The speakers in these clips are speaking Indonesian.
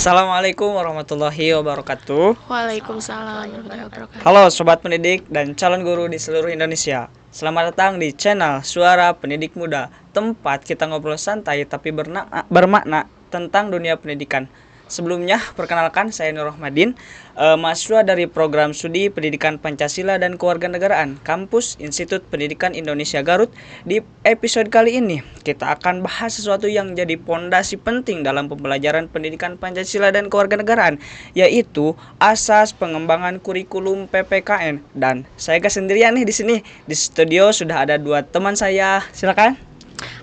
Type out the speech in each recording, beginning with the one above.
Assalamualaikum warahmatullahi wabarakatuh. Waalaikumsalam warahmatullahi wabarakatuh. Halo sobat pendidik dan calon guru di seluruh Indonesia. Selamat datang di channel Suara Pendidik Muda, tempat kita ngobrol santai tapi bermakna tentang dunia pendidikan. Sebelumnya, perkenalkan saya Nur Rahmadin, mahasiswa dari program Studi Pendidikan Pancasila dan Kewarganegaraan Kampus Institut Pendidikan Indonesia Garut. Di episode kali ini, kita akan bahas sesuatu yang jadi pondasi penting dalam pembelajaran pendidikan Pancasila dan Kewarganegaraan, yaitu asas pengembangan kurikulum PPKN. Dan saya gak sendirian nih di sini. Di studio sudah ada dua teman saya. Silakan.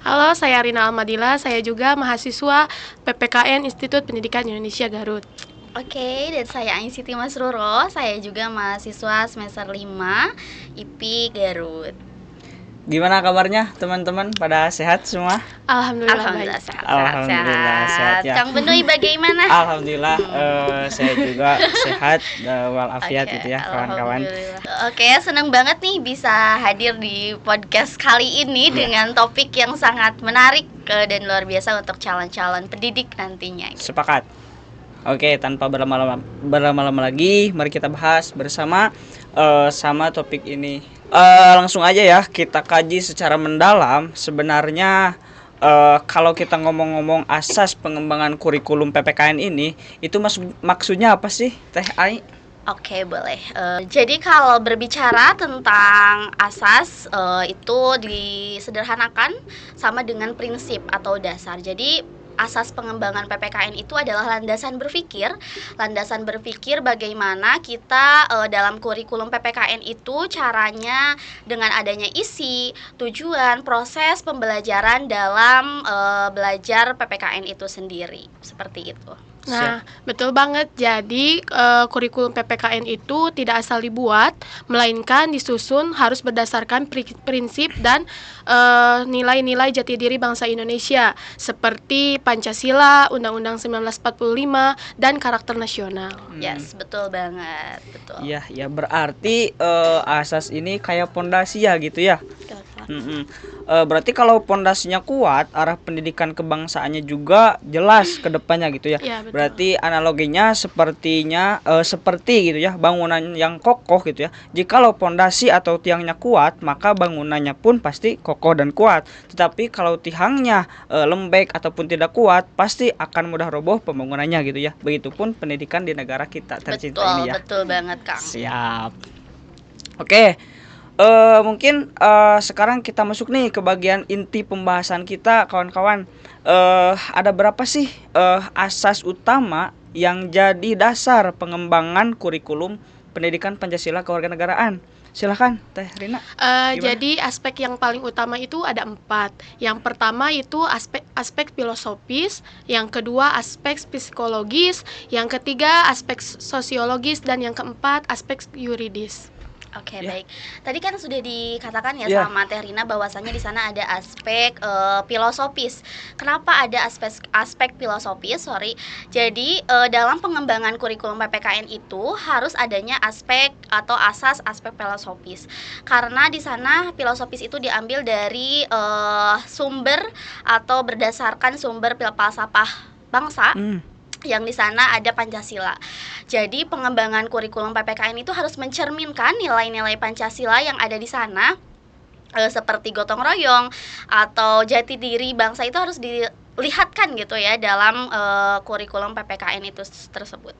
Halo, saya Rina Almadila, saya juga mahasiswa PPKN Institut Pendidikan Indonesia Garut. Oke, dan saya Ain Siti Masruro, saya juga mahasiswa semester 5 IP Garut. Gimana kabarnya teman-teman? Pada sehat semua? Alhamdulillah baik. sehat. Sehat ya. Kang Benui bagaimana? Alhamdulillah saya juga sehat walafiat gitu ya kawan-kawan. Oke, senang banget nih bisa hadir di podcast kali ini dengan topik yang sangat menarik dan luar biasa untuk calon-calon pendidik nantinya. Sepakat. Oke, tanpa berlama-lama lagi, mari kita bahas bersama sama topik ini. Langsung aja ya, kita kaji secara mendalam. Sebenarnya kalau kita ngomong-ngomong asas pengembangan kurikulum PPKN ini, itu maksudnya apa sih, Teh Ai? Oke, boleh. Jadi kalau berbicara tentang asas, itu disederhanakan sama dengan prinsip atau dasar. Jadi asas pengembangan PPKN itu adalah landasan berpikir bagaimana kita dalam kurikulum PPKN itu caranya dengan adanya isi, tujuan, proses pembelajaran dalam belajar PPKN itu sendiri, seperti itu. Nah, betul banget. Jadi kurikulum PPKN itu tidak asal dibuat, melainkan disusun harus berdasarkan prinsip dan nilai-nilai jati diri bangsa Indonesia seperti Pancasila, Undang-Undang 1945, dan karakter nasional. Yes, betul banget, betul. Iya, ya berarti asas ini kayak pondasi ya gitu ya. Berarti kalau pondasinya kuat, arah pendidikan kebangsaannya juga jelas ke depannya gitu ya. Ya, betul. Berarti analoginya seperti gitu ya, bangunan yang kokoh gitu ya. Jikalau pondasi atau tiangnya kuat, maka bangunannya pun pasti kokoh dan kuat. Tetapi kalau tiangnya lembek ataupun tidak kuat, pasti akan mudah roboh pembangunannya gitu ya. Begitupun pendidikan di negara kita tercinta ini ya. Betul banget, Kang. Siap. Oke. Mungkin sekarang kita masuk nih ke bagian inti pembahasan kita, kawan-kawan. Ada berapa sih asas utama yang jadi dasar pengembangan kurikulum pendidikan Pancasila Kewarganegaraan? Silakan, Teh Rina. Jadi aspek yang paling utama itu ada 4. Yang pertama itu aspek filosofis, yang kedua aspek psikologis, yang ketiga aspek sosiologis, dan yang keempat aspek yuridis. Oke, baik. Tadi kan sudah dikatakan ya Yeah. sama Teh Rina bahwasannya di sana ada aspek filosofis. Kenapa ada aspek filosofis? Jadi dalam pengembangan kurikulum PPKN itu harus adanya aspek atau asas aspek filosofis. Karena di sana filosofis itu diambil dari sumber atau berdasarkan sumber filsafat bangsa. Yang di sana ada Pancasila. Jadi pengembangan kurikulum PPKN itu harus mencerminkan nilai-nilai Pancasila yang ada di sana, seperti gotong royong atau jati diri bangsa itu harus dilihatkan gitu ya dalam kurikulum PPKN itu tersebut.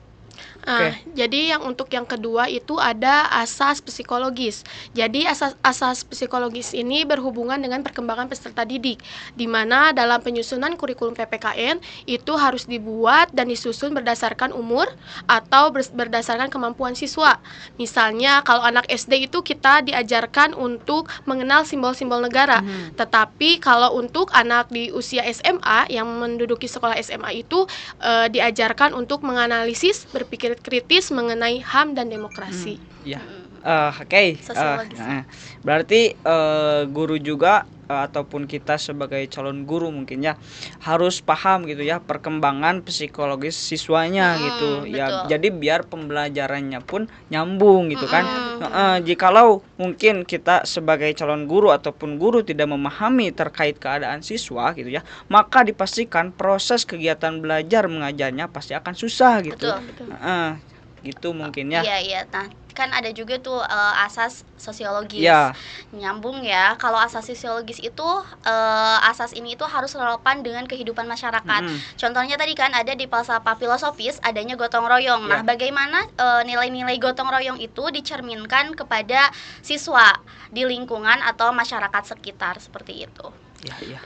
Jadi yang untuk yang kedua itu ada asas psikologis. Jadi asas psikologis ini berhubungan dengan perkembangan peserta didik, di mana dalam penyusunan kurikulum PPKN itu harus dibuat dan disusun berdasarkan umur atau berdasarkan kemampuan siswa. Misalnya kalau anak SD itu kita diajarkan untuk mengenal simbol-simbol negara. Tetapi kalau untuk anak di usia SMA yang menduduki sekolah SMA itu diajarkan untuk menganalisis, berpikir kritis mengenai HAM dan demokrasi. Ya. Oke. Sosiologis. Berarti guru juga ataupun kita sebagai calon guru mungkin ya harus paham gitu ya perkembangan psikologis siswanya gitu ya. Betul. Jadi biar pembelajarannya pun nyambung gitu kan. Mm-mm. Jikalau mungkin kita sebagai calon guru ataupun guru tidak memahami terkait keadaan siswa gitu ya, maka dipastikan proses kegiatan belajar mengajarnya pasti akan susah gitu. Betul. Gitu mungkin ya. Iya. Nah, kan ada juga tuh asas sosiologis. Ya. Nyambung ya. Kalau asas sosiologis itu asas ini itu harus relevan dengan kehidupan masyarakat. Contohnya tadi kan ada di falsafah filosofis adanya gotong royong. Nah, bagaimana nilai-nilai gotong royong itu dicerminkan kepada siswa di lingkungan atau masyarakat sekitar seperti itu.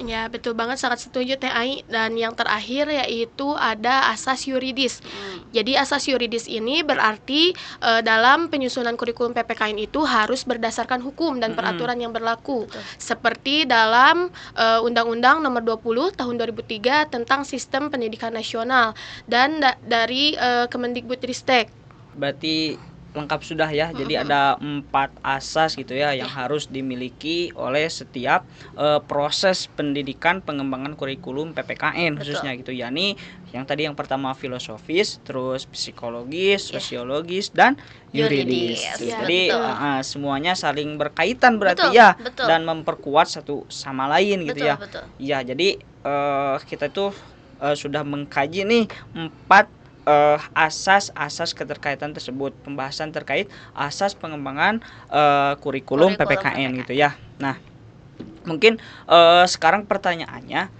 Ya, betul banget, sangat setuju Teh Ai. Dan yang terakhir yaitu ada asas yuridis. Jadi asas yuridis ini berarti dalam penyusunan kurikulum PPKN itu harus berdasarkan hukum dan peraturan yang berlaku. Seperti dalam Undang-Undang Nomor 20 Tahun 2003 tentang Sistem Pendidikan Nasional dan dari Kemendikbudristek. Berarti lengkap sudah ya. Jadi ada 4 asas gitu ya yang harus dimiliki oleh setiap proses pendidikan pengembangan kurikulum PPKN khususnya gitu. Yakni yang tadi yang pertama filosofis, terus psikologis, sosiologis dan yuridis. Jadi semuanya saling berkaitan berarti Betul. dan memperkuat satu sama lain gitu ya. Betul. Ya, jadi kita tuh sudah mengkaji nih 4 asas-asas keterkaitan tersebut, pembahasan terkait asas pengembangan kurikulum PPKN gitu ya. Nah, mungkin sekarang pertanyaannya,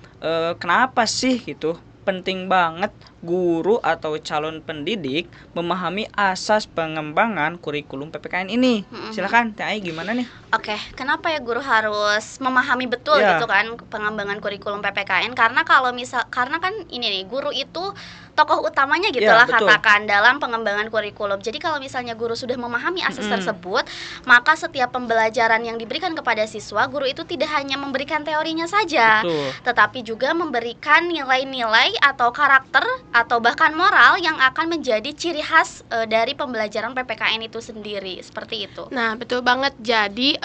kenapa sih gitu penting banget guru atau calon pendidik memahami asas pengembangan kurikulum PPKN ini? Silakan Teh Ai, gimana nih? Oke, kenapa ya guru harus memahami betul gitu kan pengembangan kurikulum PPKN? Karena kan ini nih, guru itu tokoh utamanya gitulah katakan dalam pengembangan kurikulum. Jadi kalau misalnya guru sudah memahami asas tersebut, maka setiap pembelajaran yang diberikan kepada siswa, guru itu tidak hanya memberikan teorinya saja, tetapi juga memberikan nilai-nilai atau karakter atau bahkan moral yang akan menjadi ciri khas dari pembelajaran PPKN itu sendiri, seperti itu. Nah, betul banget. Jadi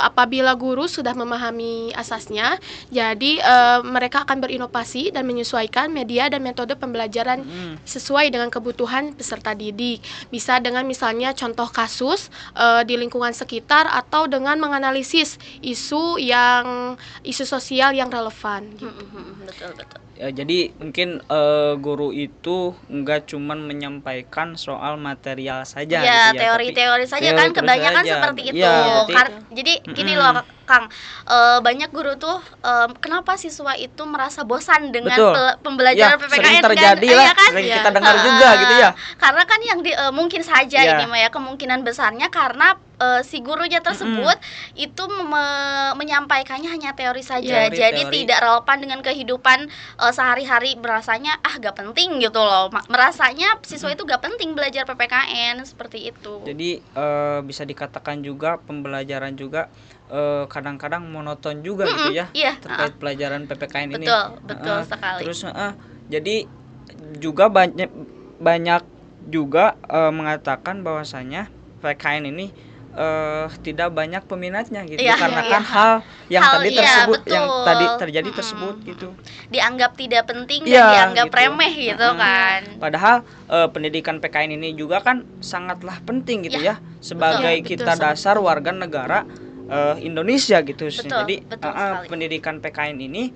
apabila guru sudah memahami asasnya, jadi mereka akan berinovasi dan menyesuaikan media dan metode pembelajaran sesuai dengan kebutuhan peserta didik. Bisa dengan misalnya contoh kasus di lingkungan sekitar atau dengan menganalisis isu sosial yang relevan gitu. Betul. Ya, jadi mungkin guru itu enggak cuman menyampaikan soal material saja gitu ya, teori-teori saja kan kebanyakan seperti itu. Jadi gini loh Kang, banyak guru tuh kenapa siswa itu merasa bosan dengan pembelajaran PPKN sering terjadi kan? Sering kita dengar juga gitu ya. Karena kan yang mungkin saja ini mah ya kemungkinan besarnya karena si gurunya tersebut itu menyampaikannya hanya teori saja, jadi tidak relevan dengan kehidupan sehari-hari. Merasanya gak penting gitu loh, merasanya siswa itu gak penting belajar PPKN seperti itu. Jadi bisa dikatakan juga pembelajaran juga kadang-kadang monoton juga gitu ya terkait pelajaran PPKN ini. Betul sekali. Terus jadi juga banyak juga mengatakan bahwasanya PPKN ini tidak banyak peminatnya gitu karena kan hal yang tadi tersebut yang tadi terjadi tersebut gitu dianggap tidak penting dan dianggap remeh gitu kan. Padahal pendidikan PKN ini juga kan sangatlah penting gitu ya sebagai kita dasar warga negara Indonesia gitu. Jadi pendidikan PKN ini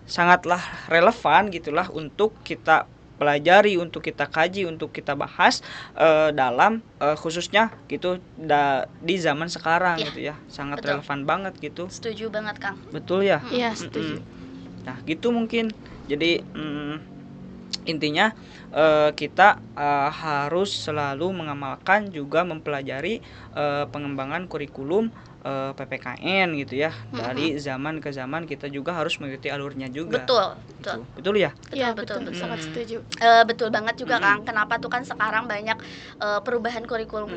sangatlah relevan gitulah untuk kita pelajari, untuk kita kaji, untuk kita bahas dalam khususnya gitu di zaman sekarang gitu ya. Sangat relevan banget gitu. Setuju banget Kang. Betul ya? Iya, setuju. Nah, gitu mungkin. Jadi intinya kita harus selalu mengamalkan juga mempelajari pengembangan kurikulum PPKN gitu ya. Dari zaman ke zaman kita juga harus mengikuti alurnya juga. Betul ya? Iya, betul, sangat setuju. Betul banget juga Kang. Kenapa tuh kan sekarang banyak perubahan kurikulum.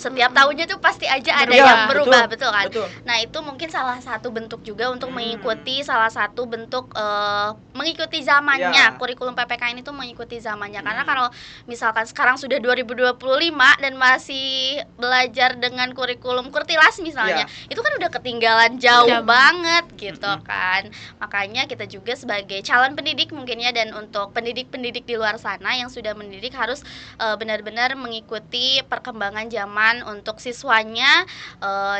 Setiap tahunnya tuh pasti aja ada yang berubah, betul kan? Nah, itu mungkin salah satu bentuk juga untuk mengikuti salah satu bentuk mengikuti zamannya. Kurikulum PPKN itu itu mengikuti zamannya. Karena kalau misalkan sekarang sudah 2025 dan masih belajar dengan kurikulum kurtilas misalnya, itu kan udah ketinggalan jauh banget gitu kan. Makanya kita juga sebagai calon pendidik mungkin ya, dan untuk pendidik-pendidik di luar sana yang sudah mendidik harus benar-benar mengikuti perkembangan zaman untuk siswanya,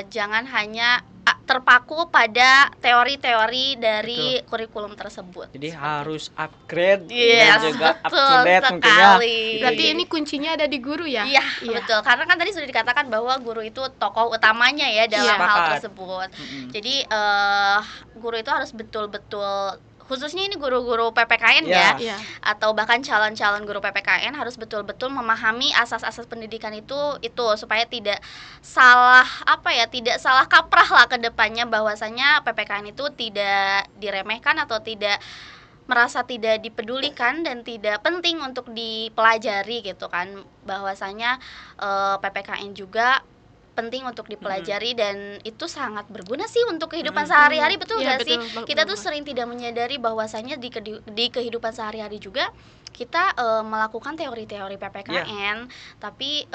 jangan hanya terpaku pada teori-teori dari kurikulum tersebut. Jadi harus upgrade Yes, dan juga up to betul date mungkin ya. sekali. Berarti ini kuncinya ada di guru ya? Iya, betul. Karena kan tadi sudah dikatakan bahwa guru itu tokoh utamanya ya dalam hal Sepakat. tersebut. Jadi guru itu harus betul-betul, khususnya ini guru-guru PPKN ya, Iya. atau bahkan calon-calon guru PPKN harus betul-betul memahami asas-asas pendidikan itu supaya tidak salah tidak salah kaprah lah ke depannya, bahwasanya PPKN itu tidak diremehkan atau tidak merasa tidak dipedulikan dan tidak penting untuk dipelajari gitu kan, bahwasanya PPKN juga penting untuk dipelajari dan itu sangat berguna sih untuk kehidupan sehari-hari, betul Iya, gak sih? betul, Kita tuh betul. sering tidak menyadari bahwasanya di kehidupan sehari-hari juga kita melakukan teori-teori PPKN, tapi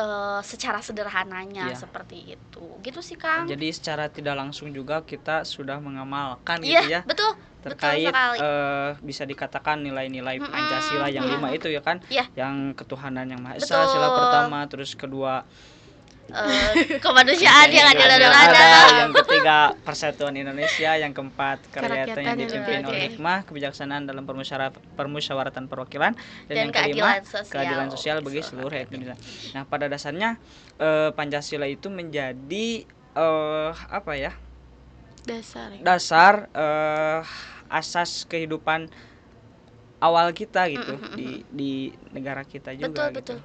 secara sederhananya seperti itu. Gitu sih, Kang. Jadi secara tidak langsung juga kita sudah mengamalkan Iya, gitu ya. betul. Terkait betul sekali. bisa dikatakan nilai-nilai Pancasila yang 5 itu ya kan, Iya. yang ketuhanan yang Maha Esa, Betul. sila pertama, terus kedua Kemanusiaan yang adil dan ada, beradab. yang ketiga persatuan Indonesia, yang keempat kerakyatan yang dipimpin Oke. oleh hikmah, kebijaksanaan dalam permusyawaratan perwakilan, dan yang keadilan kelima sosial. keadilan sosial bagi seluruh rakyat Indonesia. Nah, pada dasarnya Pancasila itu menjadi Dasar. dasar asas kehidupan awal kita gitu di negara kita juga Betul. gitu.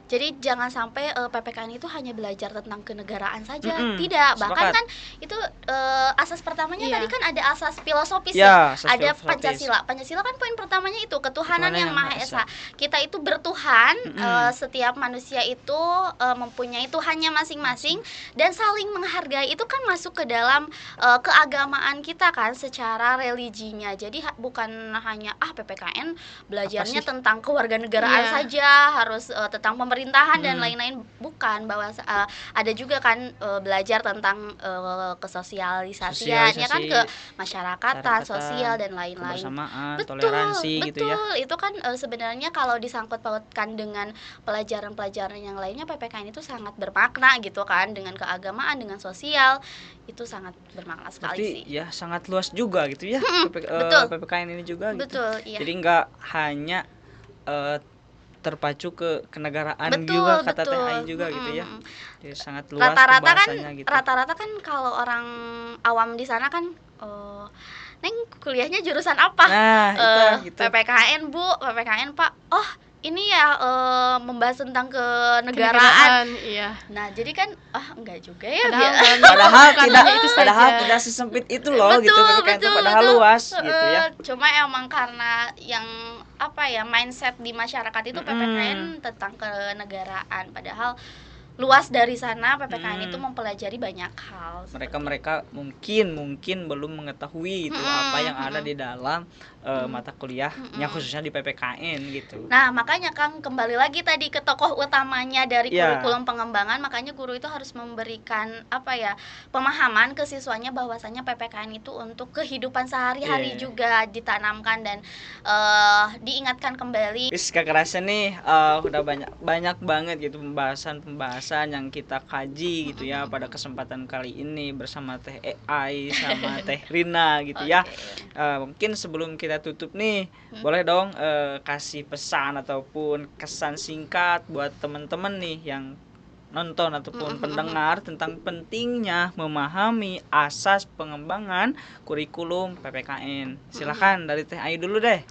Jadi jangan sampai PPKN itu hanya belajar tentang kenegaraan saja. Mm-mm, Tidak, bahkan sepakat. kan itu asas pertamanya Iya. tadi kan ada asas filosofis Ya, ya. asas Ada filosofis. Pancasila. Pancasila kan poin pertamanya itu ketuhanan yang Maha Esa. Esa. Kita itu bertuhan, Mm-mm. setiap manusia itu mempunyai Tuhannya masing-masing dan saling menghargai. Itu kan masuk ke dalam keagamaan kita kan secara religinya. Jadi bukan hanya PPKN belajarnya sih? tentang kewarganegaraan Iya. saja, harus tentang pemerintahan dan lain-lain, bukan, bahwa ada juga kan belajar tentang kesosialisasian ya kan, ke masyarakatan, sosial dan lain-lain. Kebersamaan, Betul, toleransi gitu ya. Itu kan sebenarnya kalau disangkut pautkan dengan pelajaran-pelajaran yang lainnya, PPKN itu sangat bermakna gitu kan, dengan keagamaan, dengan sosial, itu sangat bermakna sekali Berarti sih. ya sangat luas juga gitu ya betul. PPKN ini juga gitu. Betul, iya. Jadi nggak hanya terpacu ke kenegaraan Betul, juga kata betul. Teh Ai juga gitu ya. Jadi sangat luas Rata-rata kan pembahasannya gitu. rata-rata kan kalau orang awam di sana kan, Neng kuliahnya jurusan apa? Nah, itu gitu. PPKN Bu, PPKN Pak. Oh, ini ya membahas tentang kenegaraan. Iya. Nah, jadi kan enggak juga ya. Padahal bukan tidak hanya itu saja. tidak sesempit itu loh gitu PPKN itu padahal betul. luas gitu ya. Cuma emang karena yang mindset di masyarakat itu PPKN tentang kenegaraan, padahal luas dari sana PPKN itu mempelajari banyak hal. Mereka mungkin belum mengetahui itu apa yang ada di dalam mata kuliahnya khususnya di PPKN gitu. Nah, makanya Kang, kembali lagi tadi ke tokoh utamanya dari Ya. kurikulum pengembangan, makanya guru itu harus memberikan pemahaman ke siswanya bahwasanya PPKN itu untuk kehidupan sehari-hari juga ditanamkan dan diingatkan kembali. Wis kerasa nih udah banyak banget gitu pembahasan yang kita kaji gitu ya pada kesempatan kali ini bersama Teh Ai sama Teh Rina gitu ya. Mungkin sebelum kita tutup nih, boleh dong kasih pesan ataupun kesan singkat buat teman-teman nih yang nonton ataupun pendengar tentang pentingnya memahami asas pengembangan kurikulum PPKN. Silakan dari Teh Ai dulu deh.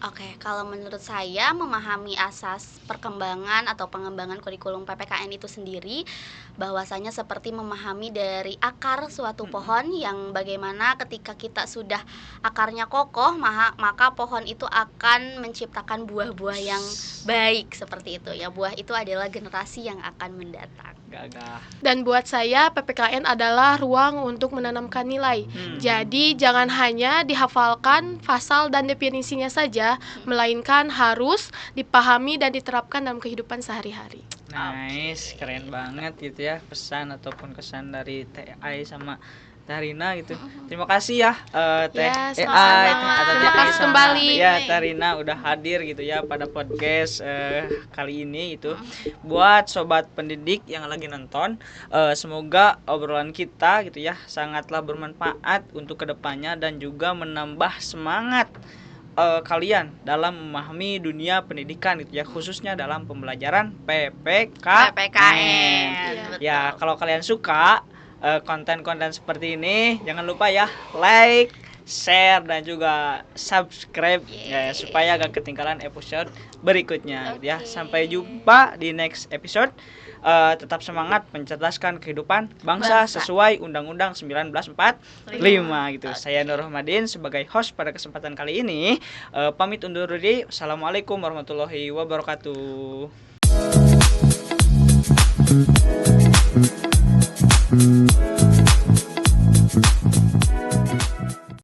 Oke, kalau menurut saya memahami asas perkembangan atau pengembangan kurikulum PPKN itu sendiri, bahwasanya seperti memahami dari akar suatu pohon yang bagaimana ketika kita sudah akarnya kokoh, maka pohon itu akan menciptakan buah-buah yang baik seperti itu ya. Buah itu adalah generasi yang akan mendatang. Gagah. Dan buat saya PPKN adalah ruang untuk menanamkan nilai. Jadi jangan hanya dihafalkan pasal dan definisinya saja, ya, melainkan harus dipahami dan diterapkan dalam kehidupan sehari-hari. Nice, keren banget gitu ya pesan ataupun kesan dari Teh Ai sama Teh Rina gitu. Terima kasih ya Teh Ya, Ai, sama-sama. atau Teh Terima Ai kasih sama kembali. ya Teh Rina udah hadir gitu ya pada podcast kali ini itu. Buat sobat pendidik yang lagi nonton, semoga obrolan kita gitu ya sangatlah bermanfaat untuk kedepannya dan juga menambah semangat kalian dalam memahami dunia pendidikan gitu ya, khususnya dalam pembelajaran PPKN. PPKN. Ya, kalau kalian suka konten-konten seperti ini, jangan lupa ya like, share dan juga subscribe ya, supaya gak ketinggalan episode berikutnya gitu ya. Sampai jumpa di next episode. Tetap semangat mencerdaskan kehidupan bangsa sesuai Undang-Undang 1945 gitu. Saya Nur Rahmadin sebagai host pada kesempatan kali ini pamit undur diri. Assalamualaikum warahmatullahi wabarakatuh.